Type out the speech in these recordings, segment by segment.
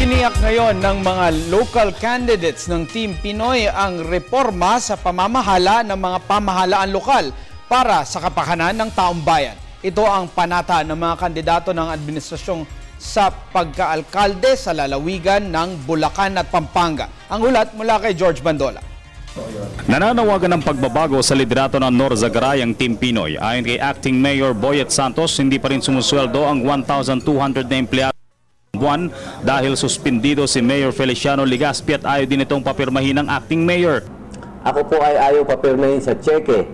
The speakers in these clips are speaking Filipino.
Tiniyak ngayon ng mga local candidates ng Team Pinoy ang reforma sa pamamahala ng mga pamahalaan lokal para sa kapakanan ng taong bayan. Ito ang panata ng mga kandidato ng administrasyong sa pagkaalkalde sa lalawigan ng Bulacan at Pampanga. Ang ulat mula kay George Bandola. Nananawagan ng pagbabago sa liderato ng Norzagaray ang Team Pinoy. Ayon kay Acting Mayor Boyet Santos, hindi pa rin sumusweldo ang 1,200 na empleyado buwan dahil suspendido si Mayor Feliciano Legaspi at ayaw din itong papirmahin ng Acting Mayor. Ako po ay ayaw papirmahin sa cheque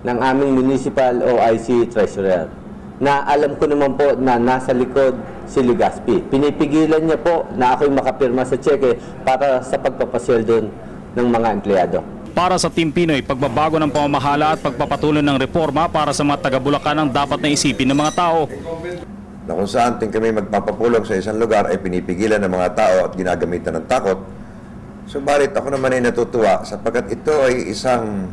ng aming Municipal OIC Treasurer na alam ko naman po na nasa likod si Legaspi. Pinipigilan niya po na ako'y makapirma sa cheque para sa pagpapasweldo ng mga empleyado. Para sa Team Pinoy, pagbabago ng pamamahala at pagpapatuloy ng reforma para sa mga taga-Bulacan ang dapat na isipin ng mga tao. Na kung saan kami magpapapulong sa isang lugar ay pinipigilan ng mga tao at ginagamitan ng takot. Subalit ako naman ay natutuwa sapagkat ito ay isang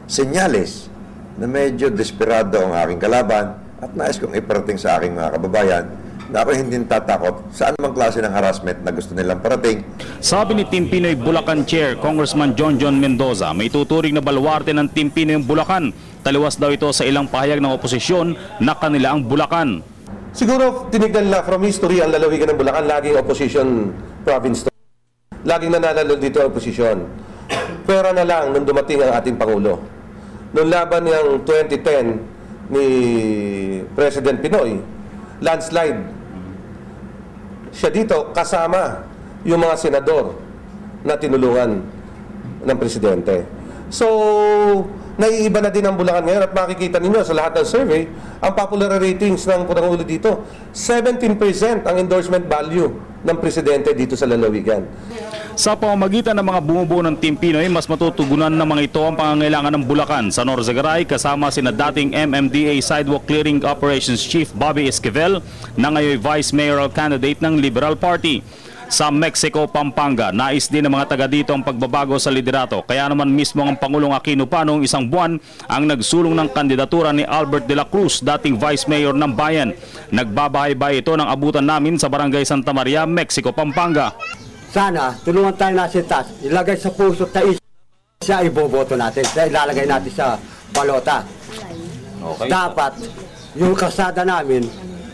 senyales na medyo desperado ang aking kalaban at nais kong iparating sa aking mga kababayan na ako hindi tatakot sa anumang klase ng harassment na gusto nilang parating. Sabi ni Team Pinoy Bulacan Chair Congressman John Mendoza, may tuturing na baluarte ng Team Pinoy Bulacan. Taliwas daw ito sa ilang pahayag ng oposisyon na kanila ang Bulacan. Siguro tinignan na from history ang lalawigan ng Bulacan, laging opposition province to. Laging nananalo dito ang opposition. Pera na lang nung dumating ang ating Pangulo. Noong laban ng 2010 ni President Pinoy, landslide. Siya dito kasama yung mga senador na tinulungan ng presidente. So, naiiba na din ang Bulacan ngayon at makikita ninyo sa lahat ng survey, ang popular ratings ng Pangulo dito, 17% ang endorsement value ng presidente dito sa lalawigan. Sa pamamagitan ng mga bumubuo ng Team Pinoy, mas matutugunan ng mga ito ang pangangailangan ng Bulacan. Sa Norzagaray, kasama sina dating MMDA Sidewalk Clearing Operations Chief Bobby Esquivel na ngayon Vice Mayoral candidate ng Liberal Party. Sa Mexico, Pampanga, nais din ng mga taga dito ang pagbabago sa liderato. Kaya naman mismo ang Pangulong Aquino pa noong isang buwan ang nagsulong ng kandidatura ni Albert de la Cruz, dating Vice Mayor ng bayan. Nagbabahay-bahay ito ng abutan namin sa Barangay Santa Maria, Mexico, Pampanga. Sana tulungan tayo na si Tas, ilagay sa puso tayo siya iboboto natin, ilalagay natin sa balota. Okay. Dapat yung kasada namin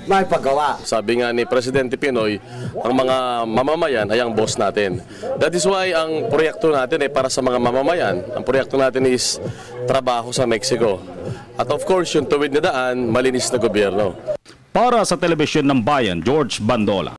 may paggawa. Sabi nga ni Presidente Pinoy, ang mga mamamayan ay ang boss natin. That is why ang proyekto natin ay para sa mga mamamayan. Ang proyekto natin is trabaho sa Mexico. At of course, yung tuwid na daan, malinis na gobyerno. Para sa Telebisyon ng Bayan, George Bandola.